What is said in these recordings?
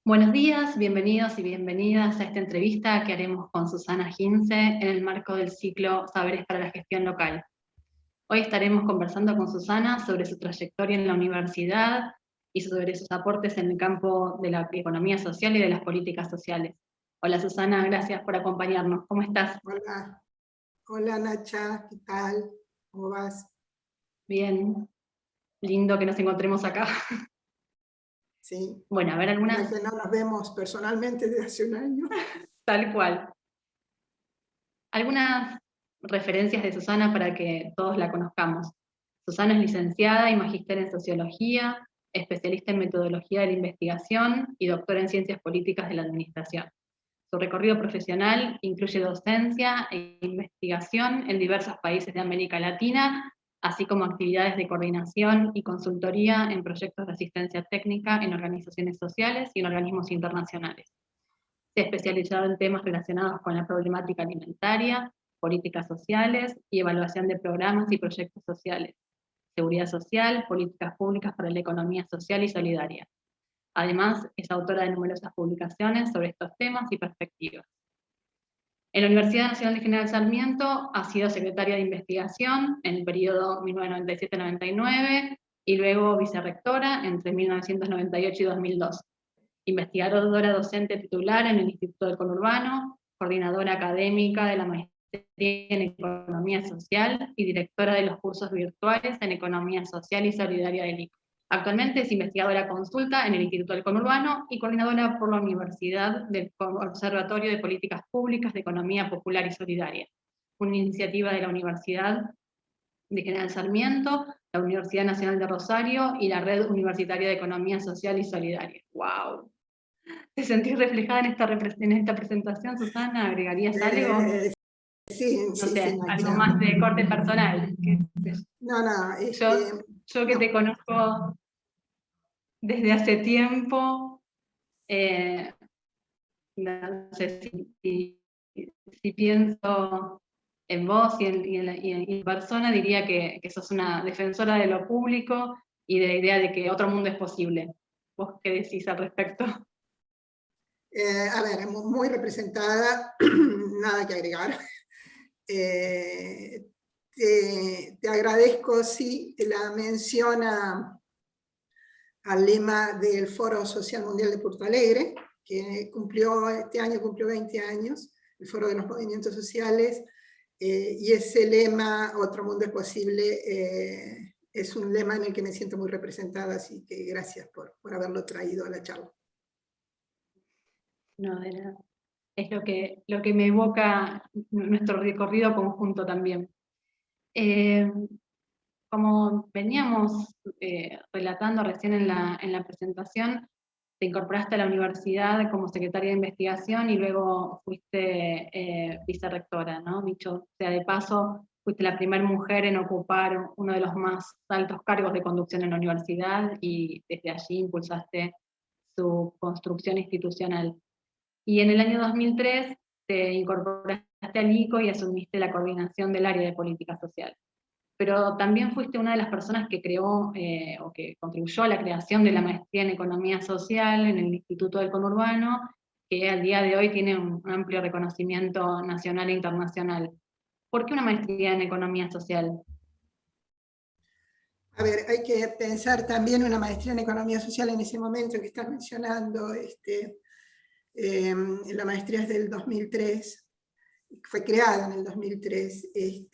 Buenos días, bienvenidos y bienvenidas a esta entrevista que haremos con Susana Ginze en el marco del ciclo Saberes para la Gestión Local. Hoy estaremos conversando con Susana sobre su trayectoria en la universidad y sobre sus aportes en el campo de la economía social y de las políticas sociales. Hola Susana, gracias por acompañarnos. ¿Cómo estás? Hola, hola Nacha, ¿qué tal? ¿Cómo vas? Bien, lindo que nos encontremos acá. Sí, Bueno, a ver ya algunas, que no nos vemos personalmente desde hace un año. tal cual. Algunas referencias de Susana para que todos la conozcamos. Susana es licenciada y magíster en Sociología, especialista en Metodología de la Investigación y doctora en Ciencias Políticas de la Administración. Su recorrido profesional incluye docencia e investigación en diversos países de América Latina, así como actividades de coordinación y consultoría en proyectos de asistencia técnica en organizaciones sociales y en organismos internacionales. Se ha especializado en temas relacionados con la problemática alimentaria, políticas sociales y evaluación de programas y proyectos sociales, seguridad social, políticas públicas para la economía social y solidaria. Además, es autora de numerosas publicaciones sobre estos temas y perspectivas. En la Universidad Nacional de General Sarmiento ha sido secretaria de investigación en el periodo 1997-99 y luego vicerrectora entre 1998 y 2002. Investigadora docente titular en el Instituto del Conurbano, coordinadora académica de la maestría en Economía Social y directora de los cursos virtuales en Economía Social y Solidaria del ICO. Actualmente es investigadora consulta en el Instituto del Conurbano y coordinadora por la Universidad del Observatorio de Políticas Públicas de Economía Popular y Solidaria, una iniciativa de la Universidad de General Sarmiento, la Universidad Nacional de Rosario y la Red Universitaria de Economía Social y Solidaria. ¡Wow! ¿Te sentís reflejada en esta presentación, Susana? ¿Agregarías algo? Sí, No sí, sí, sé, algo Nacha. más de corte personal. No, no, Yo que no. te conozco desde hace tiempo, eh, no sé si pienso en vos y en persona, diría que sos una defensora de lo público y de la idea de que otro mundo es posible. ¿Vos qué decís al respecto? A ver, muy representada, nada que agregar. Te agradezco, sí, la mención al lema del Foro Social Mundial de Porto Alegre, que este año cumplió 20 años, el Foro de los Movimientos Sociales, y ese lema, otro mundo es posible, es un lema en el que me siento muy representada, así que gracias por haberlo traído a la charla. No, de nada. Es lo que me evoca nuestro recorrido conjunto también. Eh, Como veníamos relatando recién en la presentación, te incorporaste a la universidad como secretaria de investigación y luego fuiste vicerrectora, ¿no? Dicho sea de paso, fuiste la primera mujer en ocupar uno de los más altos cargos de conducción en la universidad y desde allí impulsaste su construcción institucional. Y en el año 2003 te incorporaste al ICO y asumiste la coordinación del área de política social. Pero también fuiste una de las personas que creó o que contribuyó a la creación de la maestría en Economía Social en el Instituto del Conurbano, que al día de hoy tiene un amplio reconocimiento nacional e internacional. ¿Por qué una maestría en Economía Social? A ver, hay que pensar también una maestría en Economía Social en ese momento que estás mencionando, la maestría es del 2003, fue creada en el 2003, y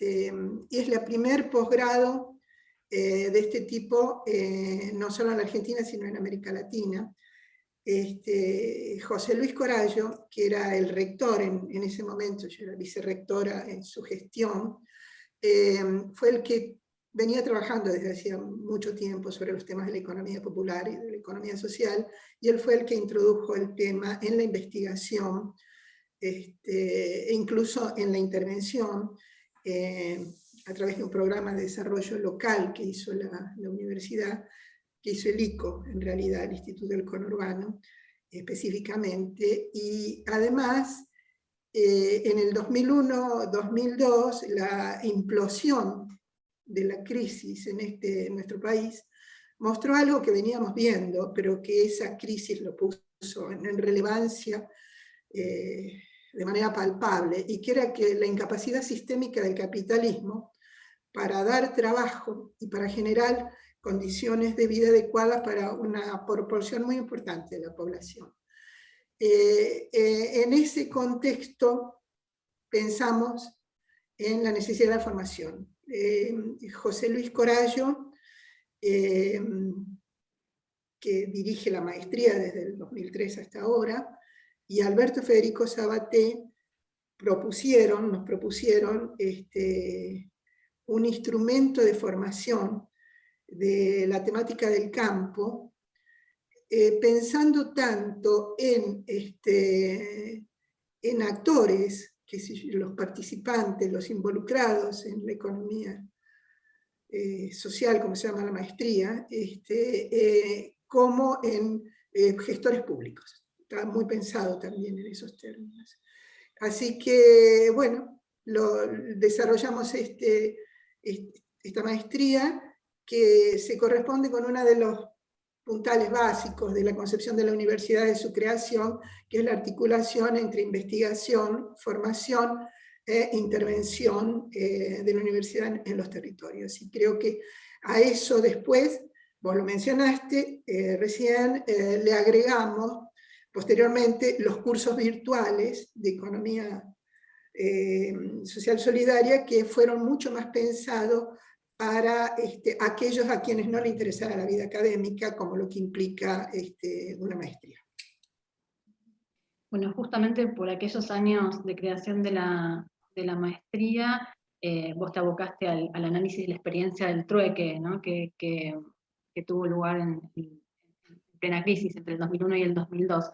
es la primer posgrado de este tipo, no solo en la Argentina, sino en América Latina. José Luis Corallo, que era el rector en ese momento, yo era vicerrectora en su gestión, fue el que venía trabajando desde hacía mucho tiempo sobre los temas de la economía popular y de la economía social, y él fue el que introdujo el tema en la investigación, e incluso en la intervención, a través de un programa de desarrollo local que hizo la universidad, que hizo el ICO, en realidad, el Instituto del Conurbano, específicamente, y además, en el 2001-2002, la implosión de la crisis en nuestro país mostró algo que veníamos viendo, pero que esa crisis lo puso en relevancia de manera palpable, y que era que la incapacidad sistémica del capitalismo para dar trabajo y para generar condiciones de vida adecuadas para una proporción muy importante de la población. En ese contexto pensamos en la necesidad de la formación. José Luis Corallo, que dirige la maestría desde el 2003 hasta ahora, y Alberto Federico Sabaté nos propusieron un instrumento de formación de la temática del campo, pensando tanto en actores, los participantes, los involucrados en la economía social, como se llama la maestría, como en gestores públicos. Está muy pensado también en esos términos. Así que, bueno, desarrollamos esta maestría que se corresponde con uno de los puntales básicos de la concepción de la universidad de su creación, que es la articulación entre investigación, formación e intervención de la universidad en los territorios. Y creo que a eso después, vos lo mencionaste recién, le agregamos posteriormente los cursos virtuales de economía social solidaria, que fueron mucho más pensados para aquellos a quienes no le interesara la vida académica, como lo que implica una maestría. Bueno, justamente por aquellos años de creación de la maestría, vos te abocaste al análisis de la experiencia del trueque, ¿no? que tuvo lugar en plena crisis entre el 2001 y el 2002.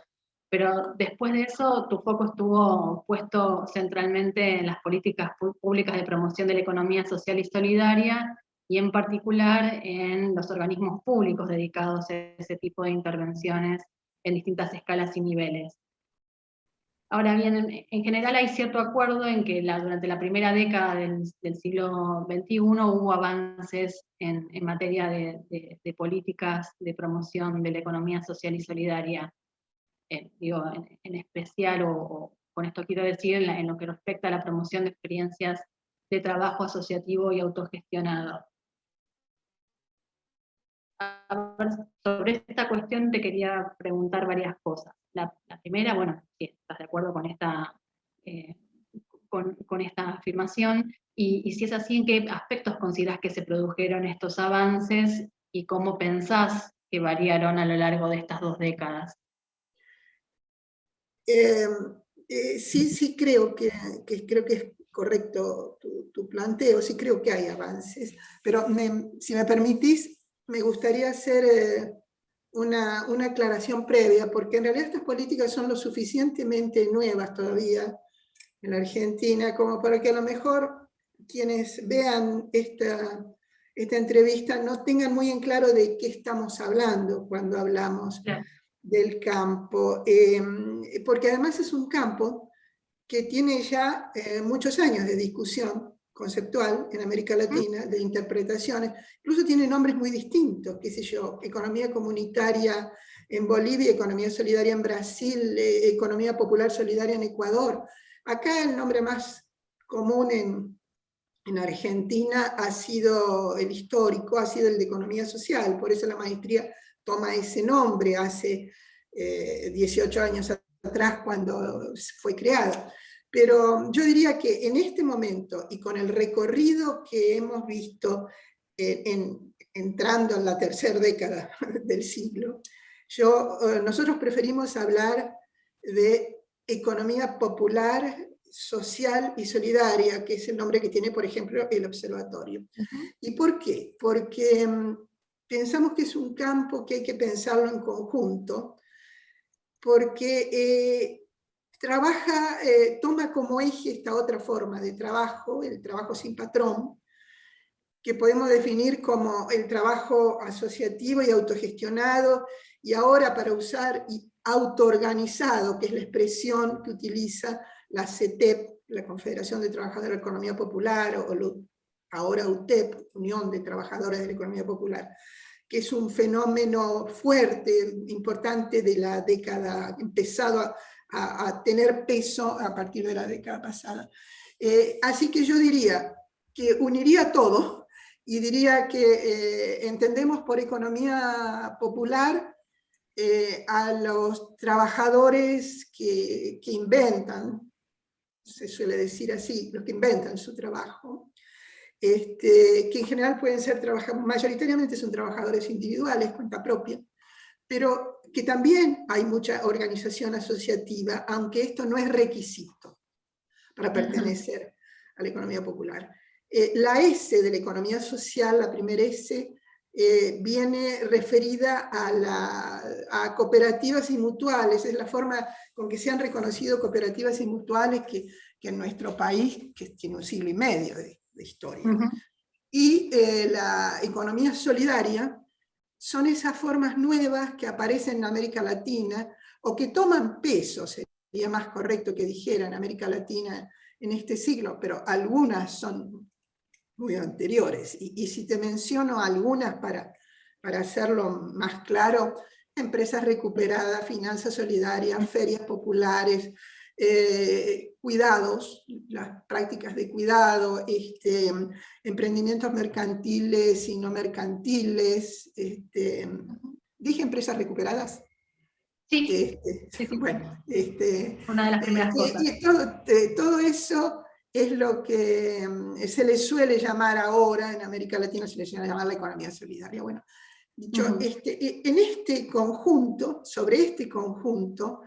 Pero después de eso, tu foco estuvo puesto centralmente en las políticas públicas de promoción de la economía social y solidaria, y en particular en los organismos públicos dedicados a ese tipo de intervenciones en distintas escalas y niveles. Ahora bien, en general hay cierto acuerdo en que durante la primera década del siglo XXI hubo avances en materia de políticas de promoción de la economía social y solidaria. Digo, en especial, o con esto quiero decir, en lo que respecta a la promoción de experiencias de trabajo asociativo y autogestionado. Sobre esta cuestión te quería preguntar varias cosas. La primera, bueno, si estás de acuerdo con esta afirmación, y si es así, ¿en qué aspectos considerás que se produjeron estos avances y cómo pensás que variaron a lo largo de estas 2 décadas? Sí creo que es correcto tu planteo, sí creo que hay avances, pero si me permitís, me gustaría hacer una aclaración previa, porque en realidad estas políticas son lo suficientemente nuevas todavía en la Argentina, como para que a lo mejor quienes vean esta entrevista no tengan muy en claro de qué estamos hablando cuando hablamos del campo, porque además es un campo que tiene ya muchos años de discusión conceptual en América Latina, de interpretaciones, incluso tiene nombres muy distintos, qué sé yo, economía comunitaria en Bolivia, economía solidaria en Brasil, economía popular solidaria en Ecuador. Acá el nombre más común en Argentina ha sido el histórico, ha sido el de economía social, por eso la maestría toma ese nombre hace 18 años atrás cuando fue creada. Pero yo diría que en este momento, y con el recorrido que hemos visto entrando en la tercera década del siglo, nosotros preferimos hablar de economía popular, social y solidaria, que es el nombre que tiene, por ejemplo, el observatorio. ¿Y por qué? Porque pensamos que es un campo que hay que pensarlo en conjunto, porque toma como eje esta otra forma de trabajo, el trabajo sin patrón, que podemos definir como el trabajo asociativo y autogestionado, y ahora para usar autoorganizado, que es la expresión que utiliza la CETEP, la Confederación de Trabajadores de la Economía Popular, o ahora UTEP, Unión de Trabajadores de la Economía Popular. que es un fenómeno fuerte, importante de la década, empezado a tener peso a partir de la década pasada. Así que yo diría que uniría todo y diría que entendemos por economía popular a los trabajadores que inventan, se suele decir así, los que inventan su trabajo, que en general pueden ser mayoritariamente son trabajadores individuales, cuenta propia, pero que también hay mucha organización asociativa, aunque esto no es requisito para pertenecer a la economía popular. La S de la economía social, la primera S, viene referida a cooperativas y mutuales, es la forma con que se han reconocido cooperativas y mutuales que en nuestro país, que tiene un siglo y medio de historia. Y la economía solidaria son esas formas nuevas que aparecen en América Latina o que toman peso, sería más correcto que dijera, en América Latina en este siglo, pero algunas son muy anteriores. Y si te menciono algunas para hacerlo más claro: empresas recuperadas, finanzas solidarias, ferias populares, cuidados, las prácticas de cuidado, emprendimientos mercantiles y no mercantiles. ¿Dije empresas recuperadas? Sí, sí. Bueno, Una de las primeras cosas. y todo eso es lo que se le suele llamar ahora, en América Latina se le suele llamar la economía solidaria. Bueno, dicho, en este conjunto, sobre este conjunto,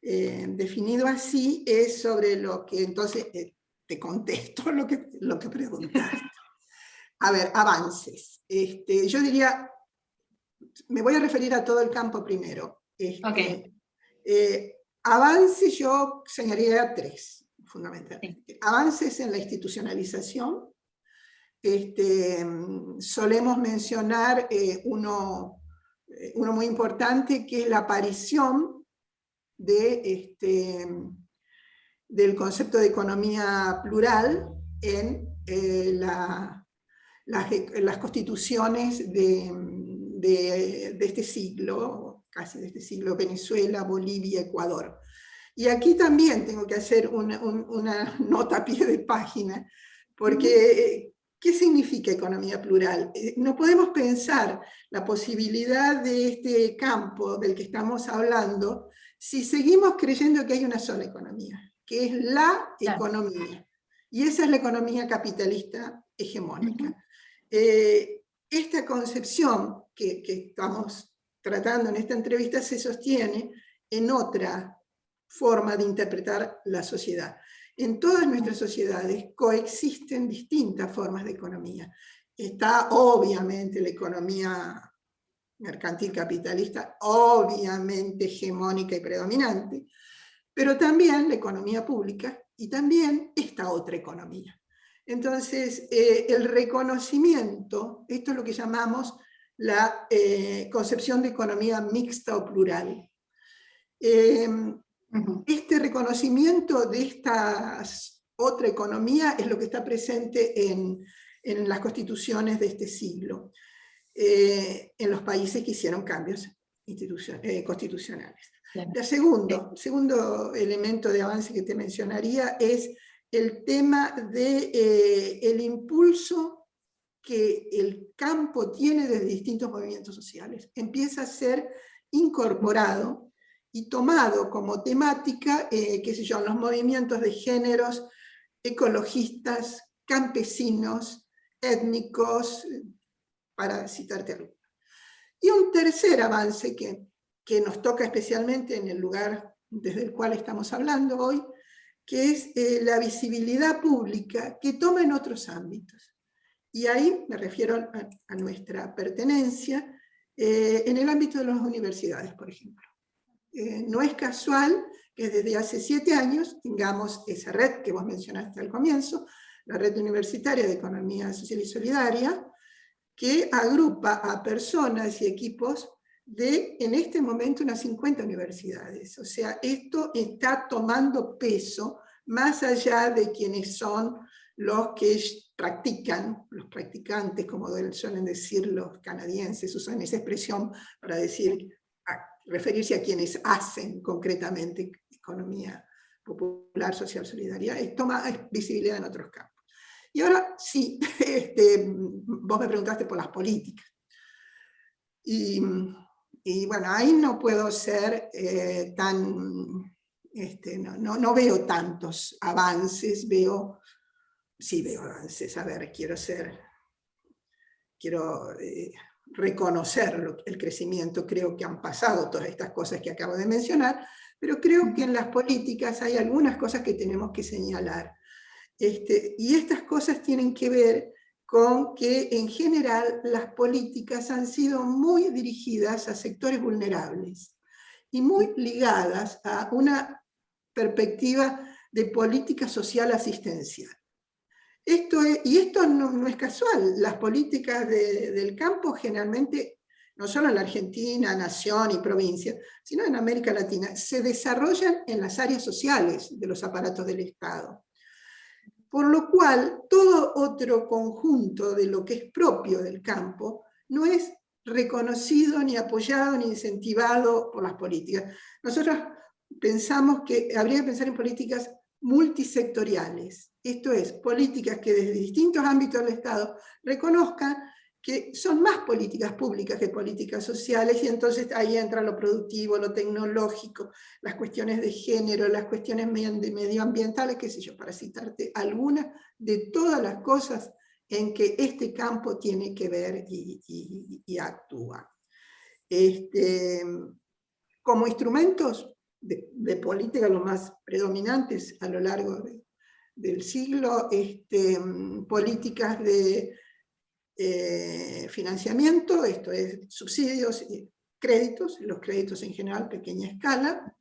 definido así, es sobre lo que entonces te contesto lo que preguntaste. A ver, avances. Yo diría, me voy a referir a todo el campo primero. Avances yo señalaría 3, fundamentalmente. Avances en la institucionalización. Solemos mencionar uno muy importante, que es la aparición del concepto de economía plural en las constituciones de este siglo, casi de este siglo, Venezuela, Bolivia, Ecuador. Y aquí también tengo que hacer una nota a pie de página, porque ¿qué significa economía plural? No podemos pensar la posibilidad de este campo del que estamos hablando si seguimos creyendo que hay una sola economía, que es la economía. Y esa es la economía capitalista hegemónica. Esta concepción que estamos tratando en esta entrevista se sostiene en otra forma de interpretar la sociedad. En todas nuestras sociedades coexisten distintas formas de economía. Está obviamente la economía mercantil capitalista, obviamente hegemónica y predominante, pero también la economía pública y también esta otra economía. Entonces, el reconocimiento, esto es lo que llamamos la concepción de economía mixta o plural. Este reconocimiento de esta otra economía es lo que está presente en las constituciones de este siglo, en los países que hicieron cambios constitucionales. El segundo elemento de avance que te mencionaría es el tema del impulso que el campo tiene desde distintos movimientos sociales. Empieza a ser incorporado y tomado como temática, qué sé yo, en los movimientos de géneros ecologistas, campesinos, étnicos, para citarte algo. Y un tercer avance que nos toca especialmente en el lugar desde el cual estamos hablando hoy, que es la visibilidad pública que toma en otros ámbitos. Y ahí me refiero a nuestra pertenencia en el ámbito de las universidades, por ejemplo. No es casual que desde hace 7 años tengamos esa red que vos mencionaste al comienzo, la Red Universitaria de Economía Social y Solidaria, que agrupa a personas y equipos de, en este momento, unas 50 universidades. O sea, esto está tomando peso más allá de quienes son los que practican, los practicantes, como suelen decir los canadienses, usan esa expresión para referirse a quienes hacen concretamente economía popular, social, solidaria, toma visibilidad en otros campos. Y ahora sí, vos me preguntaste por las políticas. Y bueno, ahí no puedo ser no veo tantos avances, sí veo avances, a ver, quiero reconocer el crecimiento, creo que han pasado todas estas cosas que acabo de mencionar, pero creo que en las políticas hay algunas cosas que tenemos que señalar. Y estas cosas tienen que ver con que en general las políticas han sido muy dirigidas a sectores vulnerables y muy ligadas a una perspectiva de política social asistencial. Y esto no es casual, las políticas del campo generalmente, no solo en la Argentina, nación y provincia, sino en América Latina, se desarrollan en las áreas sociales de los aparatos del Estado. Por lo cual, todo otro conjunto de lo que es propio del campo no es reconocido, ni apoyado, ni incentivado por las políticas. Nosotros pensamos que habría que pensar en políticas multisectoriales, esto es, políticas que desde distintos ámbitos del Estado reconozcan que son más políticas públicas que políticas sociales, y entonces ahí entra lo productivo, lo tecnológico, las cuestiones de género, las cuestiones medioambientales, qué sé yo, para citarte algunas de todas las cosas en que este campo tiene que ver y actúa. Como instrumentos de política los más predominantes a lo largo del siglo, políticas de financiamiento, esto es subsidios y créditos, los créditos en general pequeña escala,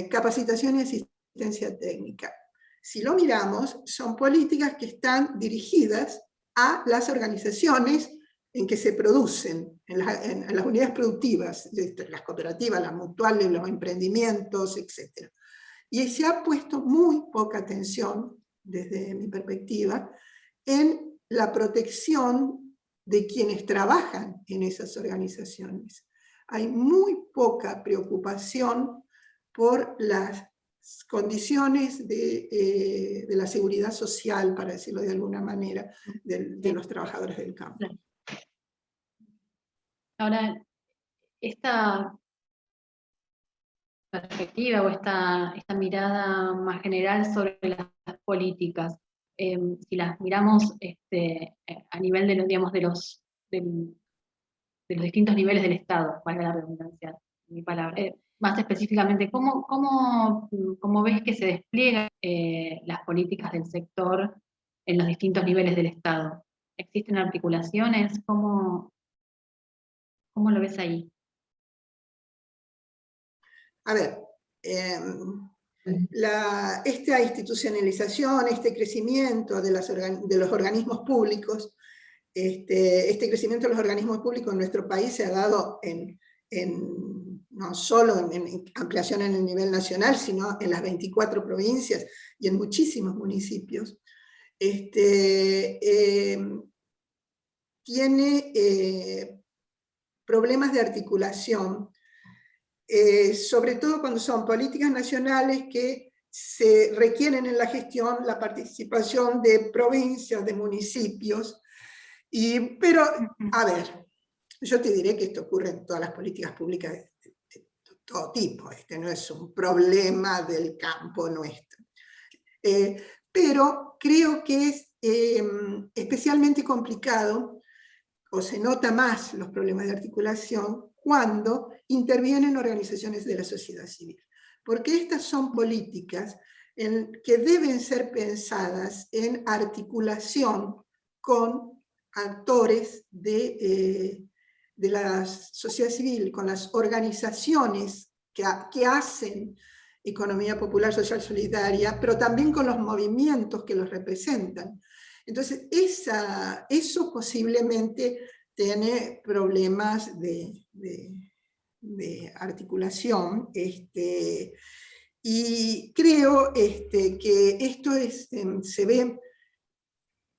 capacitación y asistencia técnica. Si lo miramos, son políticas que están dirigidas a las organizaciones en que se producen, en las unidades productivas, las cooperativas, las mutuales, los emprendimientos, etc. Y se ha puesto muy poca atención, desde mi perspectiva, en la protección de quienes trabajan en esas organizaciones. Hay muy poca preocupación por las condiciones de la seguridad social, para decirlo de alguna manera, de los trabajadores del campo. Ahora, esta perspectiva o esta mirada más general sobre las políticas, si las miramos a nivel de, digamos, de los distintos niveles del Estado, valga la redundancia, mi palabra, más específicamente, ¿cómo ves que se despliegan las políticas del sector en los distintos niveles del Estado? ¿Existen articulaciones? ¿Cómo lo ves ahí? A ver, esta institucionalización, este crecimiento de los organismos públicos, este crecimiento de los organismos públicos en nuestro país se ha dado no solo en ampliación en el nivel nacional, sino en las 24 provincias y en muchísimos municipios. Tiene problemas de articulación, sobre todo cuando son políticas nacionales que se requieren en la gestión la participación de provincias, de municipios, pero, a ver, yo te diré que esto ocurre en todas las políticas públicas de todo tipo, no es un problema del campo nuestro. Pero creo que es especialmente complicado, o se nota más los problemas de articulación, cuando intervienen organizaciones de la sociedad civil. Porque estas son políticas que deben ser pensadas en articulación con actores de la sociedad civil, con las organizaciones que hacen economía popular, social, solidaria, pero también con los movimientos que los representan. Entonces, eso posiblemente tiene problemas de articulación, Y creo que esto se ve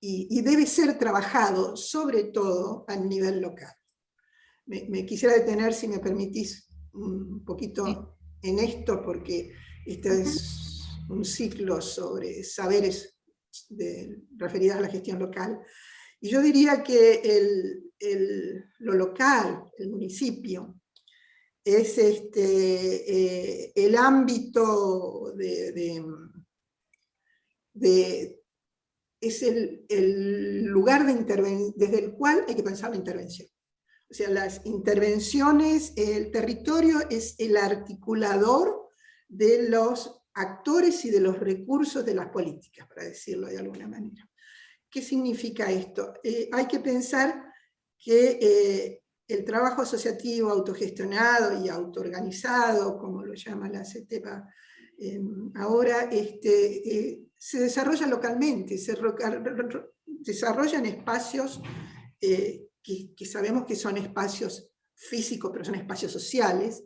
y debe ser trabajado sobre todo a nivel local. Me quisiera detener, si me permitís, un poquito en esto, porque este es un ciclo sobre saberes referidos a la gestión local. Y yo diría que lo local, el municipio, es el ámbito es el lugar desde el cual hay que pensar la intervención. O sea, las intervenciones, el territorio es el articulador de los actores y de los recursos de las políticas, para decirlo de alguna manera. ¿Qué significa esto? Hay que pensar que el trabajo asociativo, autogestionado y autoorganizado, como lo llama la CETEPA ahora, se desarrolla localmente, se desarrolla en espacios que sabemos que son espacios físicos, pero son espacios sociales,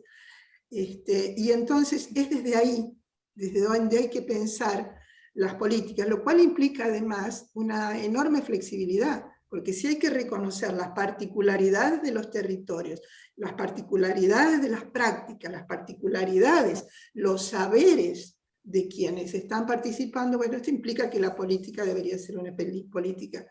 y entonces es desde ahí, desde donde hay que pensar las políticas, lo cual implica además una enorme flexibilidad, porque sí hay que reconocer las particularidades de los territorios, las particularidades de las prácticas, las particularidades, los saberes de quienes están participando. Bueno, esto implica que la política debería ser una política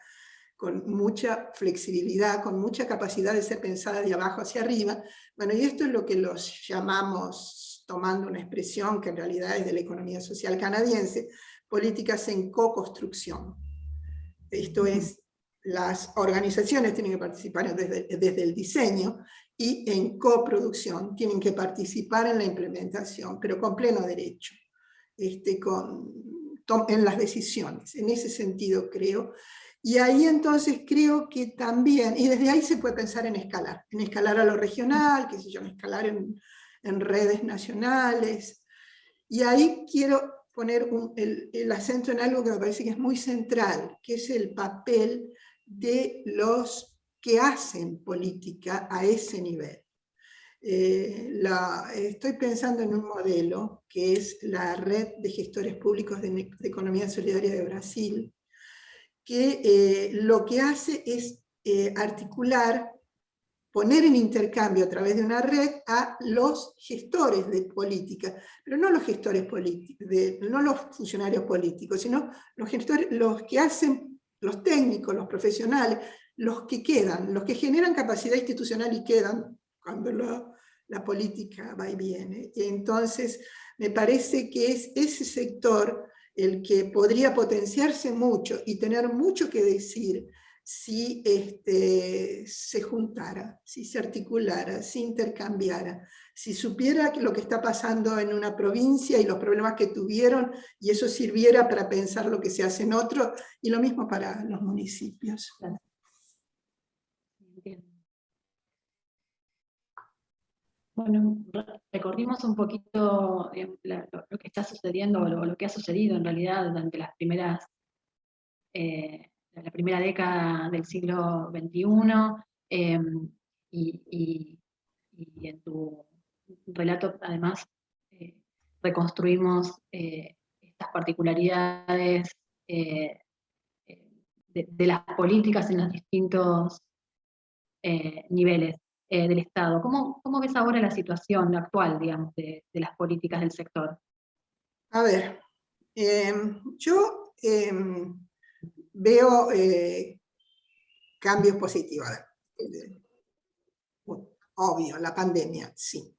con mucha flexibilidad, con mucha capacidad de ser pensada de abajo hacia arriba. Bueno, y esto es lo que los llamamos, tomando una expresión que en realidad es de la economía social canadiense, políticas en co-construcción. Esto es, las organizaciones tienen que participar desde el diseño, y en coproducción tienen que participar en la implementación, pero con pleno derecho, en las decisiones. En ese sentido creo. Y ahí entonces creo que también, y desde ahí se puede pensar en escalar a lo regional, qué sé yo, en escalar en redes nacionales. Y ahí quiero poner el acento en algo que me parece que es muy central, que es el papel de los que hacen política a ese nivel. Estoy pensando en un modelo que es la Red de Gestores Públicos de Economía Solidaria de Brasil, que lo que hace es articular, poner en intercambio a través de una red a los gestores de política, pero no los gestores políticos, no los funcionarios políticos, sino los gestores, los que hacen, los técnicos, los profesionales, los que quedan, los que generan capacidad institucional y quedan cuando la política va y viene. Y entonces me parece que es ese sector el que podría potenciarse mucho y tener mucho que decir si se juntara, si se articulara, si intercambiara, si supiera lo que está pasando en una provincia y los problemas que tuvieron, y eso sirviera para pensar lo que se hace en otro, y lo mismo para los municipios. Bueno, recorrimos un poquito lo que está sucediendo, o lo que ha sucedido en realidad durante las primeras la primera década del siglo XXI, y en tu relato además reconstruimos estas particularidades de las políticas en los distintos niveles del Estado. ¿Cómo ves ahora la situación actual, digamos, de las políticas del sector? A ver, yo veo cambios positivos. Obvio, la pandemia, sí.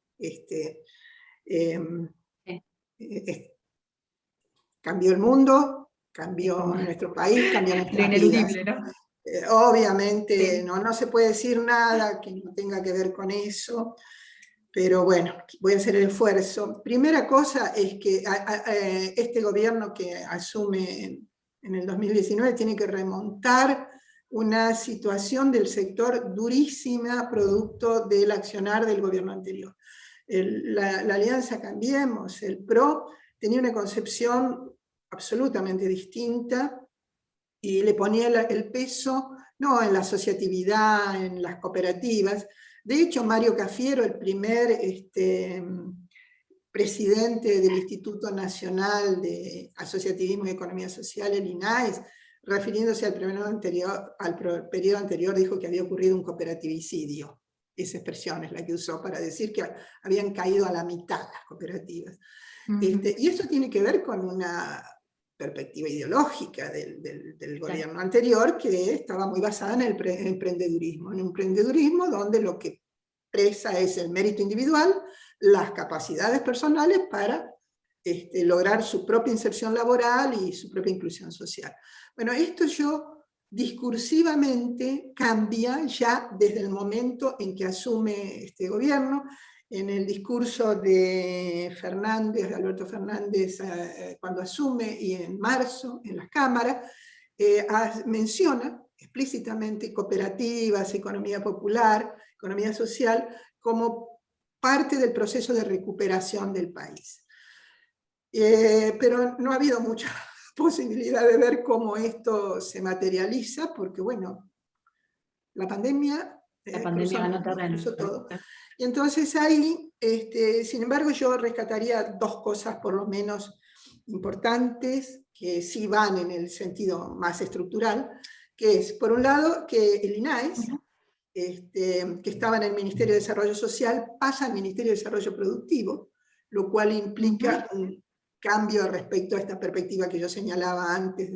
Cambió el mundo, cambió nuestro país, cambió nuestras vidas. ¿No? Obviamente, sí. no se puede decir nada que no tenga que ver con eso, pero bueno, voy a hacer el esfuerzo. Primera cosa es que este gobierno que asume en el 2019 tiene que remontar una situación del sector durísima, producto del accionar del gobierno anterior. La Alianza Cambiemos, el PRO, tenía una concepción absolutamente distinta y le ponía el peso no en la asociatividad, en las cooperativas. De hecho, Mario Cafiero, el primer presidente del Instituto Nacional de Asociativismo y Economía Social, el INAES, refiriéndose al periodo anterior, dijo que había ocurrido un cooperativicidio. Esa expresión es la que usó para decir que habían caído a la mitad las cooperativas. Y esto tiene que ver con una perspectiva ideológica del gobierno anterior, que estaba muy basada en el emprendedurismo, en un emprendedurismo donde lo que presa es el mérito individual, las capacidades personales para lograr su propia inserción laboral y su propia inclusión social. Bueno, esto discursivamente cambia ya desde el momento en que asume este gobierno. En el discurso de Fernández, de Alberto Fernández, cuando asume, y en marzo, en las cámaras, menciona explícitamente cooperativas, economía popular, economía social, como parte del proceso de recuperación del país. Pero no ha habido mucha posibilidad de ver cómo esto se porque, bueno, la pandemia cruzó todo. Y entonces ahí, sin embargo, yo rescataría dos cosas por lo menos importantes, que sí van en el sentido más estructural, que es, por un lado, que el INAES, que estaba en el Ministerio de Desarrollo Social, pasa al Ministerio de Desarrollo Productivo, lo cual implica un cambio respecto a esta perspectiva que yo señalaba antes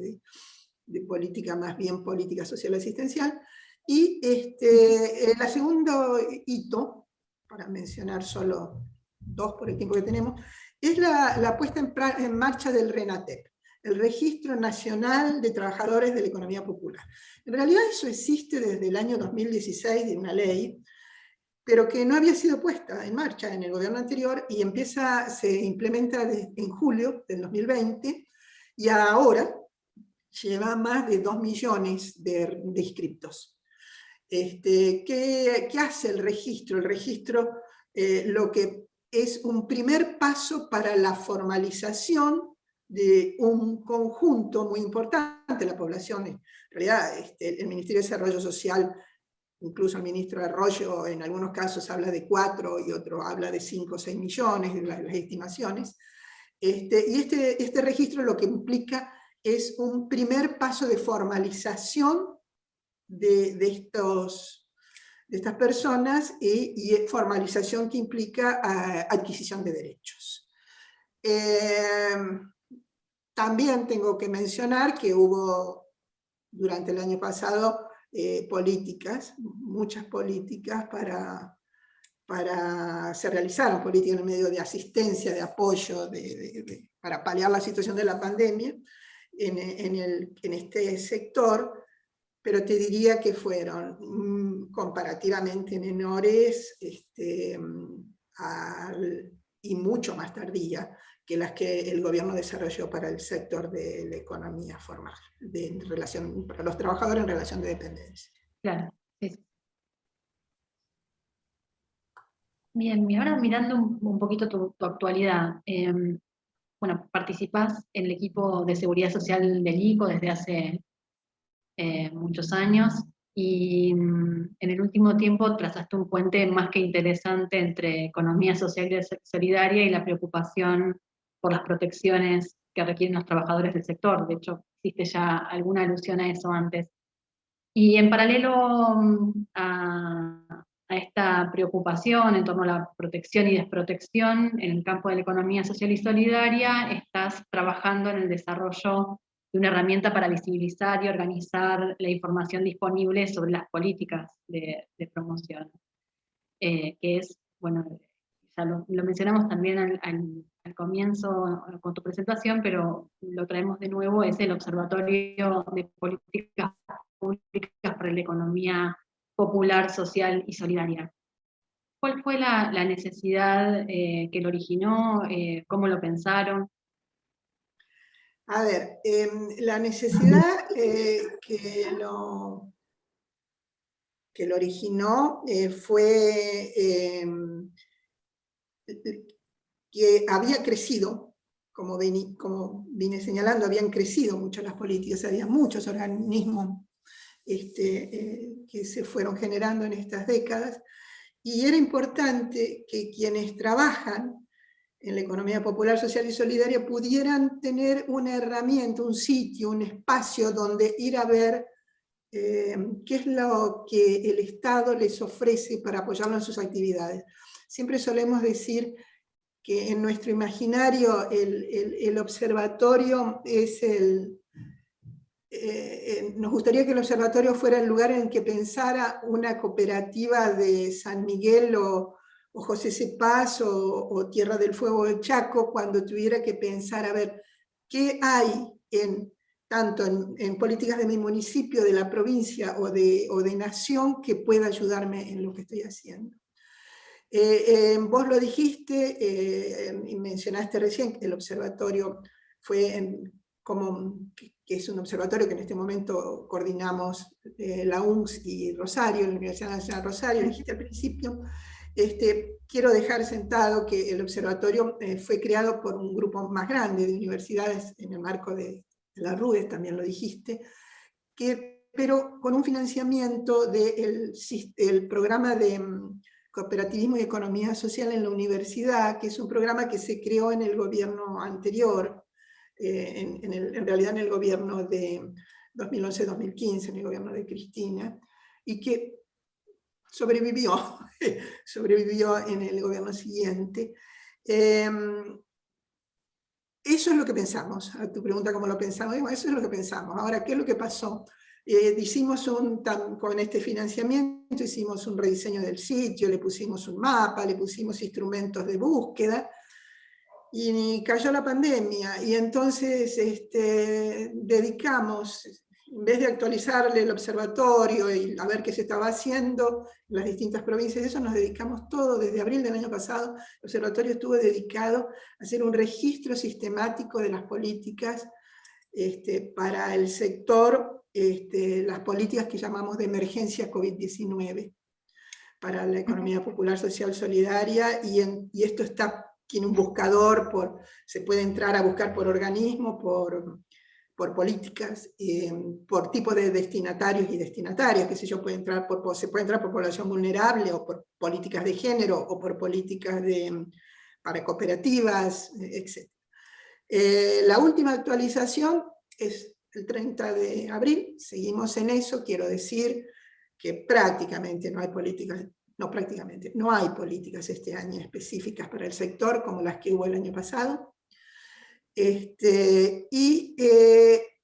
de política, más bien política social asistencial. Y el segundo hito, para mencionar solo dos por el tiempo que tenemos, es la puesta en marcha del RENATEP, el Registro Nacional de Trabajadores de la Economía Popular. En realidad eso existe desde el año 2016 de una ley, pero que no había sido puesta en marcha en el gobierno anterior y se implementa en julio del 2020, y ahora lleva más de 2 millones de inscriptos. ¿Qué hace el registro? El registro lo que es un primer paso para la formalización de un conjunto muy importante de la población. En realidad, el Ministerio de Desarrollo Social, incluso el ministro Arroyo en algunos casos habla de 4 y otro habla de 5 o 6 millones, de las estimaciones. Y este registro lo que implica es un primer paso de formalización de estas personas y formalización que implica adquisición de derechos. También tengo que mencionar que hubo durante el año pasado muchas políticas se realizaron políticas en el medio de asistencia, de apoyo, para paliar la situación de la pandemia en este sector, pero te diría que fueron comparativamente menores y mucho más tardías que las que el gobierno desarrolló para el sector de la economía formal, para los trabajadores en relación de dependencia. Claro, sí. Bien, y ahora mirando un poquito tu actualidad, bueno, participás en el equipo de seguridad social del ICO desde hace muchos años, y en el último tiempo trazaste un puente más que interesante entre economía social y solidaria y la preocupación por las protecciones que requieren los trabajadores del sector. De hecho, hiciste ya alguna alusión a eso antes. Y en paralelo a esta preocupación en torno a la protección y desprotección en el campo de la economía social y solidaria, estás trabajando en el desarrollo de una herramienta para visibilizar y organizar la información disponible sobre las políticas de promoción, que es, bueno, ya lo mencionamos también al comienzo con tu presentación, pero lo traemos de nuevo, es el Observatorio de Políticas Públicas para la Economía Popular, Social y Solidaria. ¿Cuál fue la necesidad que lo originó? ¿Cómo lo pensaron? A ver, la necesidad que lo originó fue que había crecido, como vine señalando, habían crecido mucho las políticas, había muchos organismos que se fueron generando en estas décadas, y era importante que quienes trabajan en la economía popular, social y solidaria pudieran tener una herramienta, un sitio, un espacio donde ir a ver qué es lo que el Estado les ofrece para apoyarlo en sus actividades. Siempre solemos decir que en nuestro imaginario el observatorio es nos gustaría que el observatorio fuera el lugar en el que pensara una cooperativa de San Miguel o José Cepaz o Tierra del Fuego del Chaco, cuando tuviera que pensar, a ver, ¿qué hay tanto en políticas de mi municipio, de la provincia o de nación que pueda ayudarme en lo que estoy haciendo? Vos lo dijiste y mencionaste recién que el observatorio fue que es un observatorio que en este momento coordinamos la UNCS y Rosario, la Universidad Nacional Rosario, lo dijiste al principio. Quiero dejar sentado que el observatorio fue creado por un grupo más grande de universidades en el marco de la RUDES, también lo dijiste, pero con un financiamiento del programa de Cooperativismo y Economía Social en la Universidad, que es un programa que se creó en el gobierno anterior, en realidad en el gobierno de 2011-2015, en el gobierno de Cristina, y que sobrevivió, sobrevivió en el gobierno siguiente. Eso es lo que pensamos. A tu pregunta cómo lo pensamos, eso es lo que pensamos. Ahora, ¿qué es lo que pasó? Hicimos con este financiamiento, hicimos un rediseño del sitio, le pusimos un mapa, le pusimos instrumentos de búsqueda, y cayó la pandemia, y entonces dedicamos, en vez de actualizarle el observatorio y a ver qué se estaba haciendo en las distintas provincias, eso nos dedicamos todo, desde abril del año pasado, el observatorio estuvo dedicado a hacer un registro sistemático de las políticas para el sector, las políticas que llamamos de emergencia COVID-19, para la economía popular social solidaria, y esto tiene un buscador, se puede entrar a buscar por organismo, por políticas, por tipo de destinatarios y destinatarias, qué sé yo, se puede entrar por población vulnerable, o por políticas de género, o por políticas para cooperativas, etc. La última actualización es el 30 de abril, seguimos en eso, quiero decir que prácticamente no hay políticas, no hay políticas este año específicas para el sector como las que hubo el año pasado.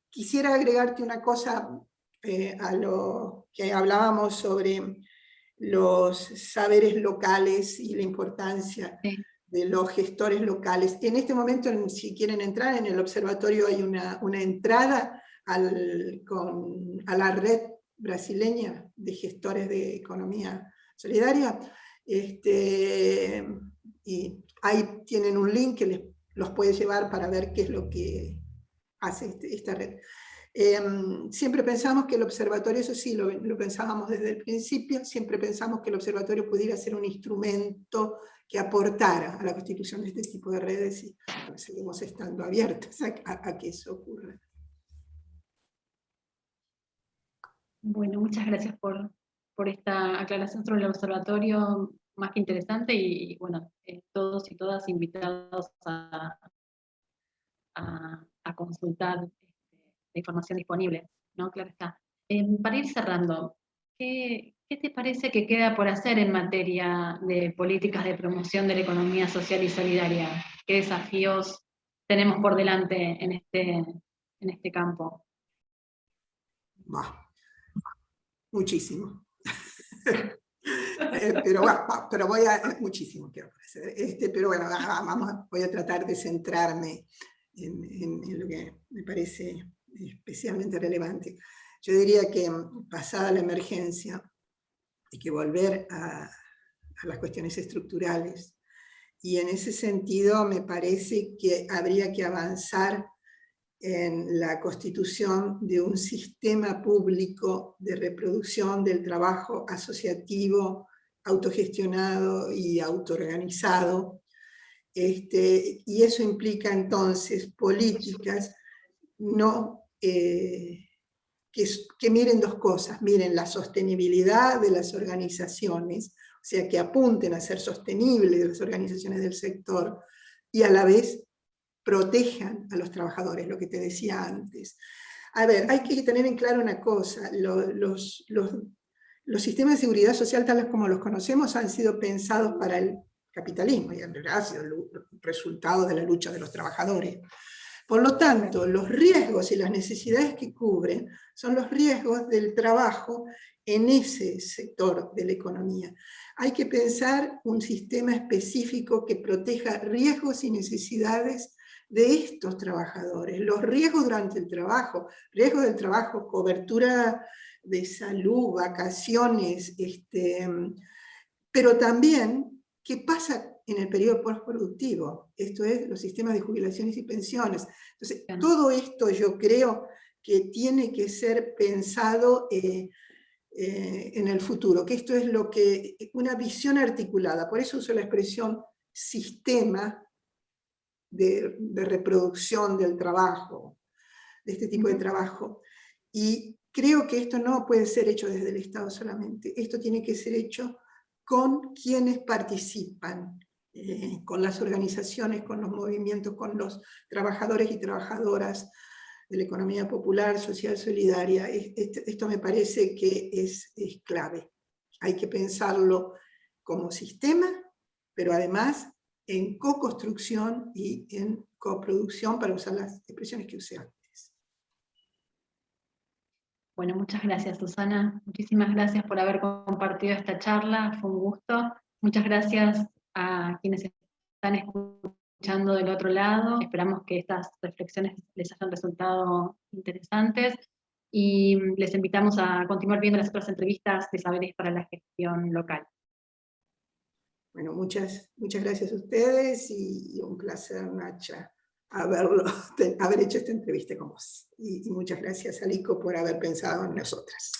Quisiera agregarte una cosa a lo que hablábamos sobre los saberes locales y la importancia de los gestores locales. En este momento, si quieren entrar, en el observatorio hay una entrada a la red brasileña de gestores de economía solidaria, y ahí tienen un link que los puede llevar para ver qué es lo que hace esta red. Siempre pensamos que el observatorio, eso sí, lo pensábamos desde el principio, siempre pensamos que el observatorio pudiera ser un instrumento que aportara a la constitución de este tipo de redes, y seguimos estando abiertos a que eso ocurra. Bueno, muchas gracias por esta aclaración sobre el observatorio, más que interesante, y bueno, todos y todas invitados a consultar la información disponible, ¿no? Claro está. Para ir cerrando, ¿qué te parece que queda por hacer en materia de políticas de promoción de la economía social y solidaria? ¿Qué desafíos tenemos por delante en este campo? Muchísimo. Muchísimo quiero hacer. Pero bueno, voy a tratar de centrarme en lo que me parece especialmente relevante. Yo diría que pasada la emergencia hay que volver a las cuestiones estructurales, y en ese sentido me parece que habría que avanzar en la constitución de un sistema público de reproducción del trabajo asociativo, autogestionado y autoorganizado. Y eso implica entonces políticas que miren dos cosas: miren la sostenibilidad de las organizaciones, o sea, que apunten a ser sostenibles las organizaciones del sector, y a la vez protejan a los trabajadores, lo que te decía antes. A ver, hay que tener en claro una cosa, los sistemas de seguridad social tales como los conocemos han sido pensados para el capitalismo y en realidad ha sido el resultado de la lucha de los trabajadores. Por lo tanto, los riesgos y las necesidades que cubren son los riesgos del trabajo en ese sector de la economía. Hay que pensar un sistema específico que proteja riesgos y necesidades de estos trabajadores. Los riesgos durante el trabajo, riesgos del trabajo, cobertura de salud, vacaciones, pero también qué pasa en el periodo postproductivo, esto es, los sistemas de jubilaciones y pensiones. Entonces, todo esto yo creo que tiene que ser pensado en el futuro, que esto es lo que, una visión articulada, por eso uso la expresión sistema de reproducción del trabajo, de este tipo de trabajo. Y creo que esto no puede ser hecho desde el Estado solamente, esto tiene que ser hecho con quienes participan, con las organizaciones, con los movimientos, con los trabajadores y trabajadoras de la economía popular, social, solidaria. Esto me parece que es clave. Hay que pensarlo como sistema, pero además en co-construcción y en coproducción, para usar las expresiones que usé antes. Bueno, muchas gracias, Susana. Muchísimas gracias por haber compartido esta charla, fue un gusto. Muchas gracias a quienes están escuchando del otro lado. Esperamos que estas reflexiones les hayan resultado interesantes y les invitamos a continuar viendo las otras entrevistas de Saberes para la Gestión Local. Bueno, muchas gracias a ustedes y un placer, Nacha, haber hecho esta entrevista con vos. Y muchas gracias, Alico, por haber pensado en nosotras.